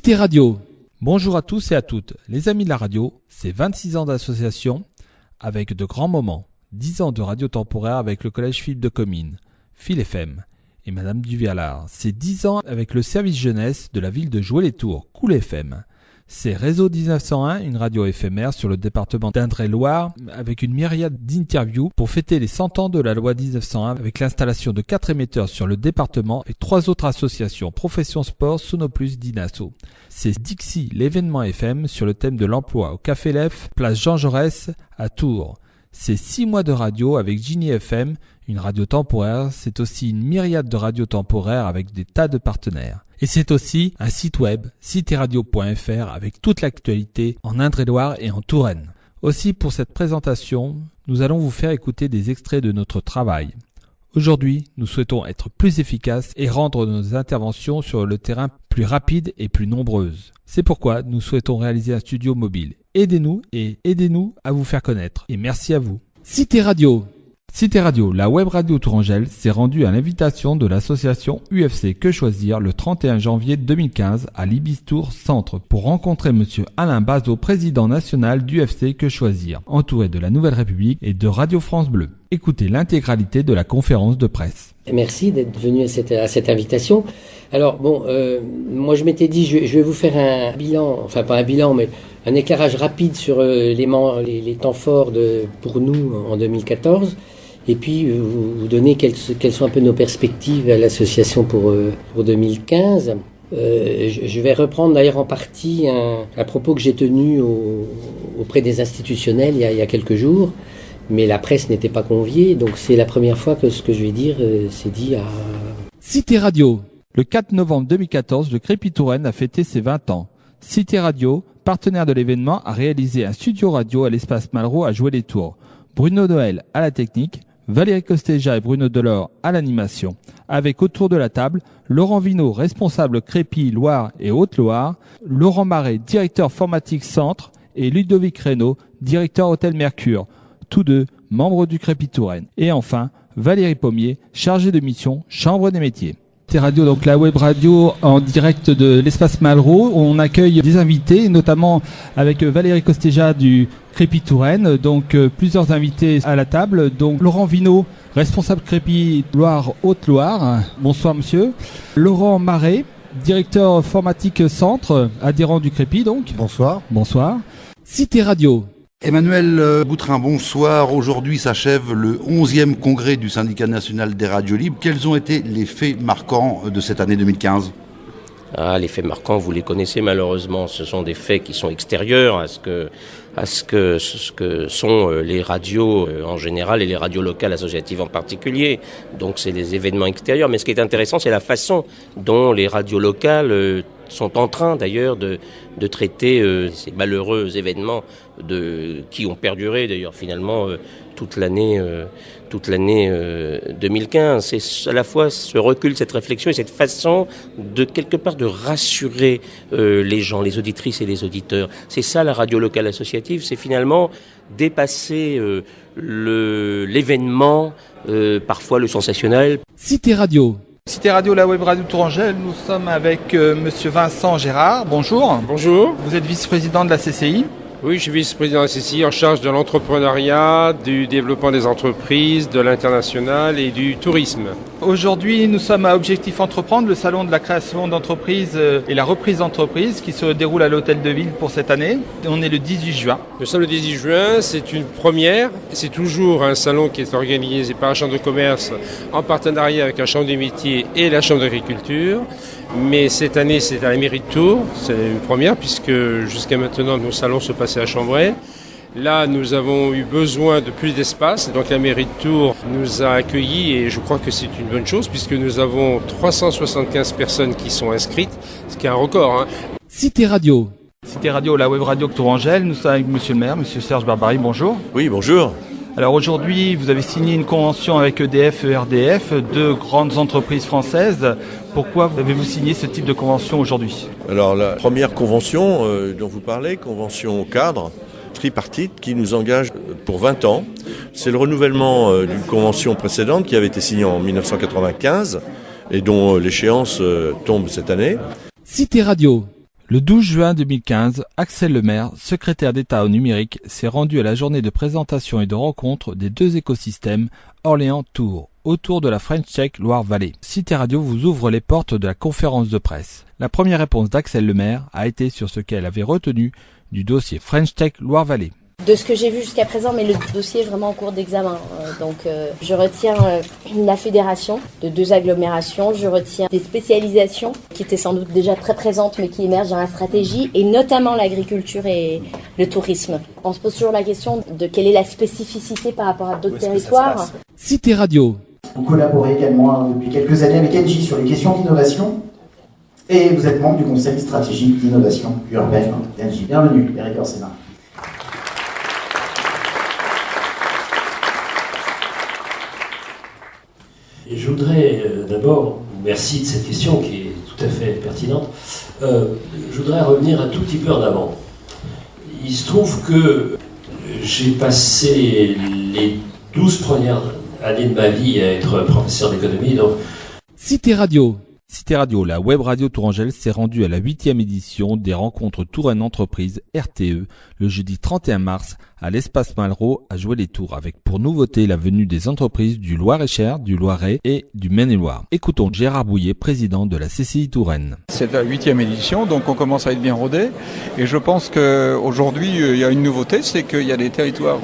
Cité Radio. Bonjour à tous et à toutes. Les amis de la radio, c'est 26 ans d'association avec de grands moments. 10 ans de radio temporaire avec le collège Philippe de Comines, Phil FM et Madame Duvialard. C'est 10 ans avec le service jeunesse de la ville de Joué-les-Tours, Cool FM. C'est Réseau 1901, une radio éphémère sur le département d'Indre-et-Loire avec une myriade d'interviews pour fêter les 100 ans de la loi 1901 avec l'installation de 4 émetteurs sur le département et 3 autres associations, Profession Sport, Sonoplus, Dinasso. C'est Dixie, l'événement FM sur le thème de l'emploi au Café Lef, place Jean Jaurès à Tours. C'est 6 mois de radio avec Gini FM, une radio temporaire. C'est aussi une myriade de radios temporaires avec des tas de partenaires. Et c'est aussi un site web, citeradio.fr, avec toute l'actualité en Indre-et-Loire et en Touraine. Aussi, pour cette présentation, nous allons vous faire écouter des extraits de notre travail. Aujourd'hui, nous souhaitons être plus efficaces et rendre nos interventions sur le terrain plus rapides et plus nombreuses. C'est pourquoi nous souhaitons réaliser un studio mobile. Aidez-nous et aidez-nous à vous faire connaître. Et merci à vous. Cité Radio. Cité Radio, la web radio Tourangelle, s'est rendue à l'invitation de l'association UFC Que Choisir le 31 janvier 2015 à l'Ibistour Centre pour rencontrer monsieur Alain Bazot, président national d'UFC Que Choisir, entouré de la Nouvelle République et de Radio France Bleu. Écoutez l'intégralité de la conférence de presse. Merci d'être venu à cette invitation. Alors moi je m'étais dit je vais vous faire un bilan, enfin pas un bilan mais un éclairage rapide sur les temps forts pour nous en 2014. Et puis vous donner quelles sont un peu nos perspectives à l'association pour 2015. Je vais reprendre d'ailleurs en partie un propos que j'ai tenu auprès des institutionnels il y a quelques jours, mais la presse n'était pas conviée, donc c'est la première fois que ce que je vais dire c'est dit à... Cité Radio. Le 4 novembre 2014, le Crépi Touraine a fêté ses 20 ans. Cité Radio, partenaire de l'événement, a réalisé un studio radio à l'espace Malraux à Joué-les-Tours. Bruno Noël à la technique, Valérie Costéja et Bruno Delors à l'animation. Avec autour de la table, Laurent Vinaud, responsable Crépi, Loire et Haute-Loire, Laurent Marais, directeur informatique Centre, et Ludovic Reynaud, directeur Hôtel Mercure, tous deux membres du Crépi Touraine. Et enfin, Valérie Pommier, chargée de mission Chambre des métiers. C'est Radio, donc la web radio en direct de l'espace Malraux. On accueille des invités, notamment avec Valérie Costéja du Crépi Touraine. Donc plusieurs invités à la table. Donc Laurent Vinaud, responsable Crépi Loire Haute-Loire. Bonsoir monsieur. Laurent Marais, directeur informatique Centre, adhérent du Crépi donc. Bonsoir. Bonsoir. Cité Radio. Emmanuel Boutrin, bonsoir. Aujourd'hui s'achève le 11e congrès du syndicat national des radios libres. Quels ont été les faits marquants de cette année 2015 ? Les faits marquants, vous les connaissez malheureusement. Ce sont des faits qui sont extérieurs à ce que sont les radios en général et les radios locales associatives en particulier. Donc c'est des événements extérieurs. Mais ce qui est intéressant, c'est la façon dont les radios locales sont en train d'ailleurs de traiter ces malheureux événements qui ont perduré d'ailleurs finalement toute l'année 2015. C'est à la fois ce recul, cette réflexion et cette façon de quelque part de rassurer les gens, les auditrices et les auditeurs. C'est ça la radio locale associative, c'est finalement dépasser l'événement, parfois le sensationnel. Cité Radio. Cité Radio, la web radio Tourangelle, nous sommes avec monsieur Vincent Gérard. Bonjour. Bonjour. Vous êtes vice-président de la CCI. Oui, je suis vice-président de la CCI en charge de l'entrepreneuriat, du développement des entreprises, de l'international et du tourisme. Aujourd'hui, nous sommes à Objectif Entreprendre, le salon de la création d'entreprises et la reprise d'entreprises qui se déroule à l'Hôtel de Ville pour cette année. On est le 18 juin. Nous sommes le 18 juin, c'est une première. C'est toujours un salon qui est organisé par la Chambre de commerce en partenariat avec la Chambre des métiers et la Chambre d'agriculture. Mais cette année, c'est à la mairie de Tours. C'est une première puisque jusqu'à maintenant, nos salons se passaient à Chambray. Là, nous avons eu besoin de plus d'espace. Donc la mairie de Tours nous a accueillis et je crois que c'est une bonne chose puisque nous avons 375 personnes qui sont inscrites, ce qui est un record. Cité Radio. Cité Radio, la web radio Tourangelle. Nous sommes avec monsieur le maire, monsieur Serge Barbarie. Bonjour. Oui, bonjour. Alors aujourd'hui, vous avez signé une convention avec EDF et RDF, deux grandes entreprises françaises. Pourquoi avez-vous signé ce type de convention aujourd'hui ? Alors la première convention dont vous parlez, convention cadre, tripartite, qui nous engage pour 20 ans. C'est le renouvellement d'une convention précédente qui avait été signée en 1995 et dont l'échéance tombe cette année. Cité Radio. Le 12 juin 2015, Axel Lemaire, secrétaire d'État au numérique, s'est rendu à la journée de présentation et de rencontre des 2 écosystèmes Orléans-Tours, autour de la French Tech Loire-Vallée. Cité Radio vous ouvre les portes de la conférence de presse. La première réponse d'Axel Lemaire a été sur ce qu'elle avait retenu du dossier French Tech Loire-Vallée. De ce que j'ai vu jusqu'à présent, mais le dossier est vraiment en cours d'examen. Je retiens la fédération de 2 agglomérations, je retiens des spécialisations qui étaient sans doute déjà très présentes mais qui émergent dans la stratégie, et notamment l'agriculture et le tourisme. On se pose toujours la question de quelle est la spécificité par rapport à d'autres territoires. Cité Radio. Vous collaborez également depuis quelques années avec Engie sur les questions d'innovation et vous êtes membre du conseil stratégique d'innovation urbaine d'Engie. Bienvenue, Eric Orsena. Et je voudrais d'abord, merci de cette question qui est tout à fait pertinente, je voudrais revenir un tout petit peu en avant. Il se trouve que j'ai passé les 12 premières années de ma vie à être professeur d'économie. Donc... Cité Radio. Cité Radio, la web radio Tourangelle s'est rendue à la 8e édition des rencontres Touraine Entreprise RTE le jeudi 31 mars à l'espace Malraux à Jouer-les-Tours, avec pour nouveauté la venue des entreprises du Loir-et-Cher, du Loiret et du Maine-et-Loire. Écoutons Gérard Bouillet, président de la CCI Touraine. C'est la 8e édition, donc on commence à être bien rodé. Et je pense qu'aujourd'hui, il y a une nouveauté, c'est qu'il y a des territoires,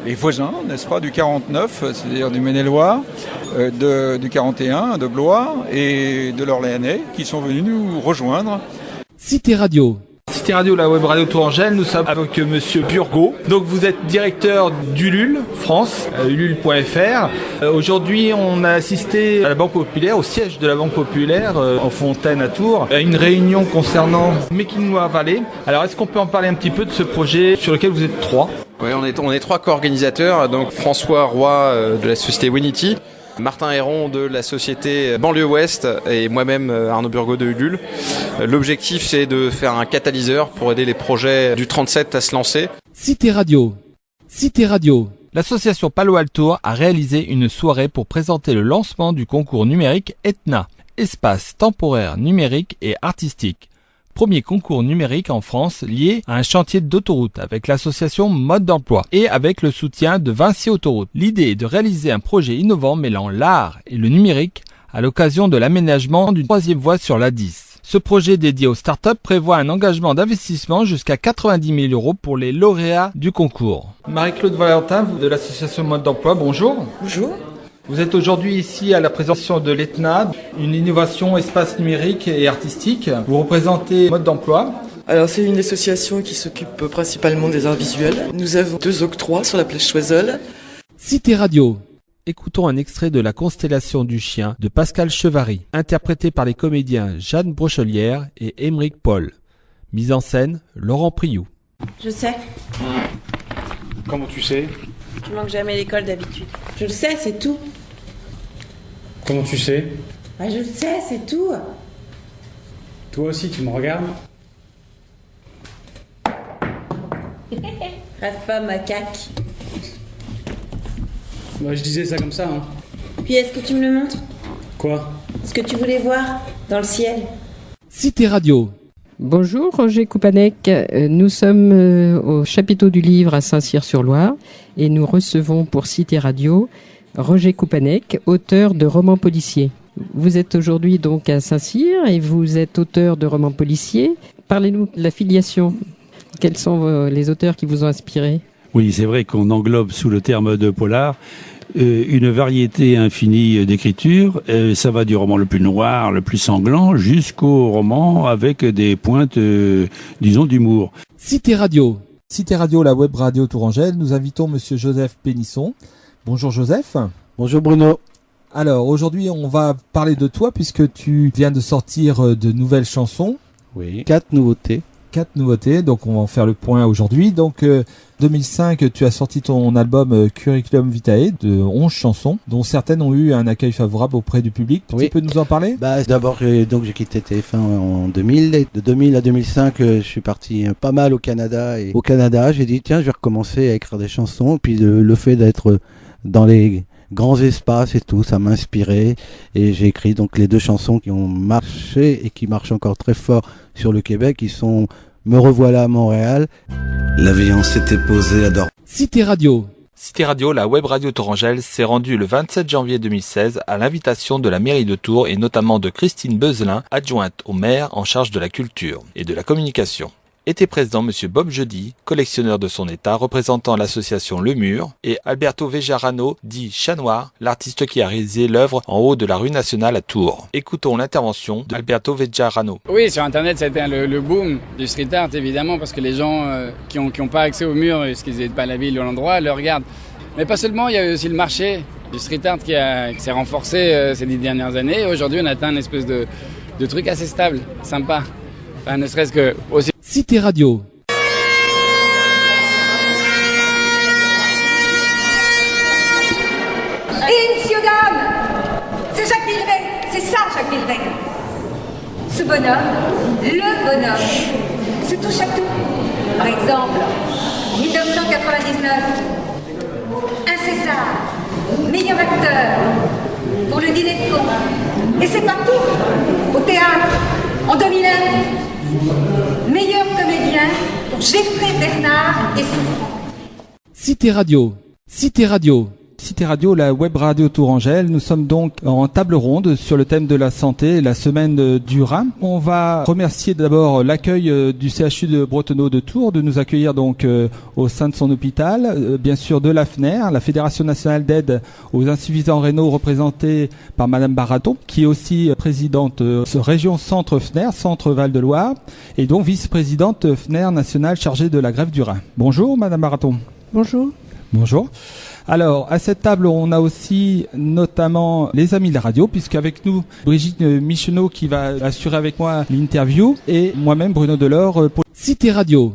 les voisins, n'est-ce pas, du 49, c'est-à-dire du Maine-et-Loire, du 41, de Blois et de l'Orléanais, qui sont venus nous rejoindre. Cité Radio. Cité Radio, la web radio Tourangelle, nous sommes avec Monsieur Burgot. Donc vous êtes directeur d'Ulule France, ulule.fr. Aujourd'hui, on a assisté à la Banque Populaire, au siège de la Banque Populaire, en Fontaine à Tours, à une réunion concernant Making Loire-Vallée. Alors est-ce qu'on peut en parler un petit peu de ce projet sur lequel vous êtes 3 ? Oui, on est 3 co-organisateurs, donc François Roy de la société Winity, Martin Héron de la société Banlieue Ouest et moi-même Arnaud Burgot de Ulule. L'objectif, c'est de faire un catalyseur pour aider les projets du 37 à se lancer. Cité Radio. Cité Radio. L'association Palo Alto a réalisé une soirée pour présenter le lancement du concours numérique ETNA, Espace temporaire numérique et artistique. Premier concours numérique en France lié à un chantier d'autoroute avec l'association Mode d'Emploi et avec le soutien de Vinci Autoroute. L'idée est de réaliser un projet innovant mêlant l'art et le numérique à l'occasion de l'aménagement d'une 3e voie sur l'A10. Ce projet dédié aux startups prévoit un engagement d'investissement jusqu'à 90 000 € pour les lauréats du concours. Marie-Claude Valentin, vous de l'association Mode d'Emploi, bonjour. Bonjour. Vous êtes aujourd'hui ici à la présentation de l'ETNA, une innovation espace numérique et artistique. Vous représentez Mode d'Emploi. Alors c'est une association qui s'occupe principalement des arts visuels. Nous avons 2 octrois sur la plage Choiseul. Cité Radio. Écoutons un extrait de La Constellation du Chien de Pascal Chevary, interprété par les comédiens Jeanne Brochelière et Émeric Paul. Mise en scène, Laurent Priou. Je sais. Comment tu sais ? Je manque jamais l'école d'habitude. Je le sais, c'est tout. Comment tu sais ? Ah, je le sais, c'est tout. Toi aussi, tu me regardes ? Rêve pas, macaque. Bah, je disais ça comme ça, hein. Puis est-ce que tu me le montres ? Quoi ? Ce que tu voulais voir dans le ciel. Cité Radio. Bonjour, Roger Koupanek. Nous sommes au chapiteau du livre à Saint-Cyr-sur-Loire et nous recevons pour Cité Radio Roger Koupanek, auteur de romans policiers. Vous êtes aujourd'hui donc à Saint-Cyr et vous êtes auteur de romans policiers. Parlez-nous de la filiation. Quels sont les auteurs qui vous ont inspiré ? Oui, c'est vrai qu'on englobe sous le terme de polar une variété infinie d'écriture. Ça va du roman le plus noir, le plus sanglant, jusqu'au roman avec des pointes, disons, d'humour. Cité Radio. Cité Radio, la web radio Tourangelle. Nous invitons Monsieur Joseph Pénisson. Bonjour Joseph. Bonjour Bruno. Alors aujourd'hui, on va parler de toi puisque tu viens de sortir de nouvelles chansons. Oui. 4 nouveautés. 4 nouveautés, donc on va en faire le point aujourd'hui. Donc 2005, tu as sorti ton album Curriculum Vitae de 11 chansons, dont certaines ont eu un accueil favorable auprès du public. Tu peux nous en parler ? D'abord, j'ai quitté TF1 en 2000. Et de 2000 à 2005, je suis parti pas mal au Canada. Et au Canada, j'ai dit, tiens, je vais recommencer à écrire des chansons. Et puis le fait d'être dans les grands espaces et tout, ça m'a inspiré. Et j'ai écrit donc les 2 chansons qui ont marché et qui marchent encore très fort sur le Québec. Me revoilà à Montréal. L'avion s'était posé à Dorval. Cité Radio. Cité Radio, la web radio Tourangelle, s'est rendue le 27 janvier 2016 à l'invitation de la mairie de Tours et notamment de Christine Beuzelin, adjointe au maire en charge de la culture et de la communication. Était présent M. Bob Jeudi, collectionneur de son état, représentant l'association Le Mur, et Alberto Vejarano, dit Chat Noir, l'artiste qui a réalisé l'œuvre en haut de la rue nationale à Tours. Écoutons l'intervention d'Alberto Vejarano. Oui, sur Internet, ça a été le boom du street art, évidemment, parce que les gens qui ont pas accès au mur, parce qu'ils n'aident pas la ville ou l'endroit, le regardent. Mais pas seulement, il y a aussi le marché du street art qui s'est renforcé ces 10 dernières années. Aujourd'hui, on atteint une espèce de truc assez stable, sympa. Enfin, ne serait-ce que aussi. Cité Radio. Et messieurs, dames, c'est Jacques Villeray, c'est ça Jacques Villeray. Ce bonhomme, le bonhomme, se touche à tout. Par exemple, 1999, un César, meilleur acteur pour le dîner de con. Et c'est pas tout. Au théâtre, en 2001, meilleur comédien pour Geoffrey Bernard et Souffrant. Cité Radio. Cité Radio. Cité Radio, la web radio Tourangelle. Nous sommes donc en table ronde sur le thème de la santé, la semaine du Rhin. On va remercier d'abord l'accueil du CHU de Bretonneau de Tours de nous accueillir donc au sein de son hôpital, bien sûr de la FNER, la Fédération nationale d'aide aux insuffisants rénaux, représentée par Madame Baraton, qui est aussi présidente région Centre FNER, Centre Val-de-Loire, et donc vice-présidente FNER nationale chargée de la greffe du Rhin. Bonjour Madame Baraton. Bonjour. Bonjour. Alors, à cette table, on a aussi notamment les amis de la radio, puisqu'avec nous, Brigitte Michonneau qui va assurer avec moi l'interview, et moi-même, Bruno Delors, pour Cité Radio.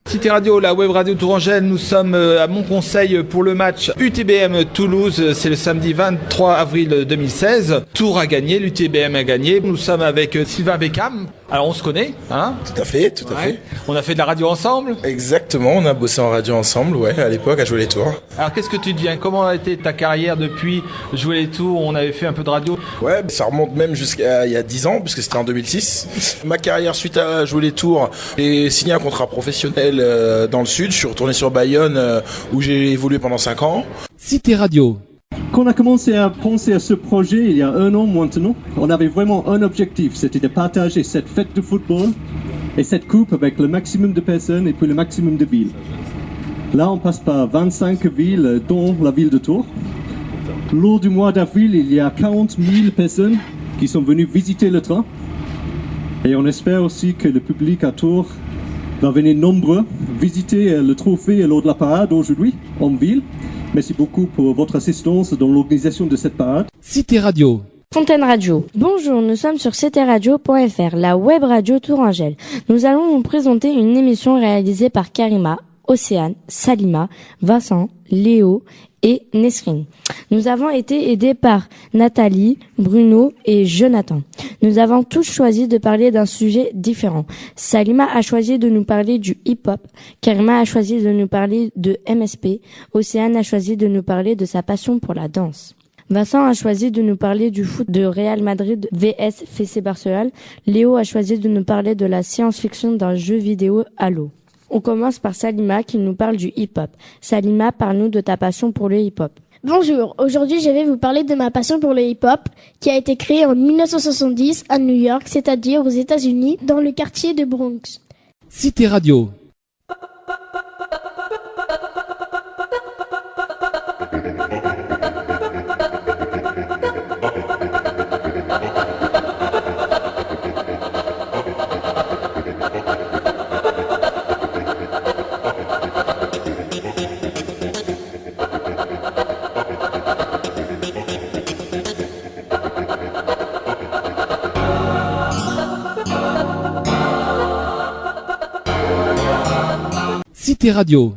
Cité Radio, la web radio Tourangelle, nous sommes à Montconseil pour le match UTBM Toulouse, c'est le samedi 23 avril 2016. Tours a gagné, l'UTBM a gagné. Nous sommes avec Sylvain Beckham. Alors on se connaît, hein? Tout à fait, tout à fait. On a fait de la radio ensemble? Exactement, on a bossé en radio ensemble, ouais, à l'époque, à Jouer les Tours. Alors qu'est-ce que tu deviens? Comment a été ta carrière depuis Jouer les Tours? On avait fait un peu de radio. Ouais, ça remonte même jusqu'à il y a 10 ans, puisque c'était en 2006. Ma carrière suite à Jouer les Tours, j'ai signé un contrat professionnel dans le sud, je suis retourné sur Bayonne où j'ai évolué pendant 5 ans. Cité Radio. Quand on a commencé à penser à ce projet il y a 1 an maintenant, on avait vraiment un objectif, c'était de partager cette fête de football et cette coupe avec le maximum de personnes et puis le maximum de villes. Là, on passe par 25 villes, dont la ville de Tours. Lors du mois d'avril, il y a 40 000 personnes qui sont venues visiter le train. Et on espère aussi que le public à Tours va venir nombreux visiter le trophée lors de la parade aujourd'hui en ville. Merci beaucoup pour votre assistance dans l'organisation de cette parade. Cité Radio. Fontaine Radio. Bonjour, nous sommes sur ctradio.fr, la web radio Tourangelle. Nous allons vous présenter une émission réalisée par Karima, Océane, Salima, Vincent, Léo et Nesrine. Nous avons été aidés par Nathalie, Bruno et Jonathan. Nous avons tous choisi de parler d'un sujet différent. Salima a choisi de nous parler du hip-hop, Karima a choisi de nous parler de MSP, Océane a choisi de nous parler de sa passion pour la danse. Vincent a choisi de nous parler du foot de Real Madrid vs FC Barcelone. Léo a choisi de nous parler de la science-fiction d'un jeu vidéo Halo. On commence par Salima qui nous parle du hip-hop. Salima, parle-nous de ta passion pour le hip-hop. Bonjour, aujourd'hui je vais vous parler de ma passion pour le hip-hop qui a été créée en 1970 à New York, c'est-à-dire aux États-Unis, dans le quartier de Bronx. Cité Radio. Cité Radio.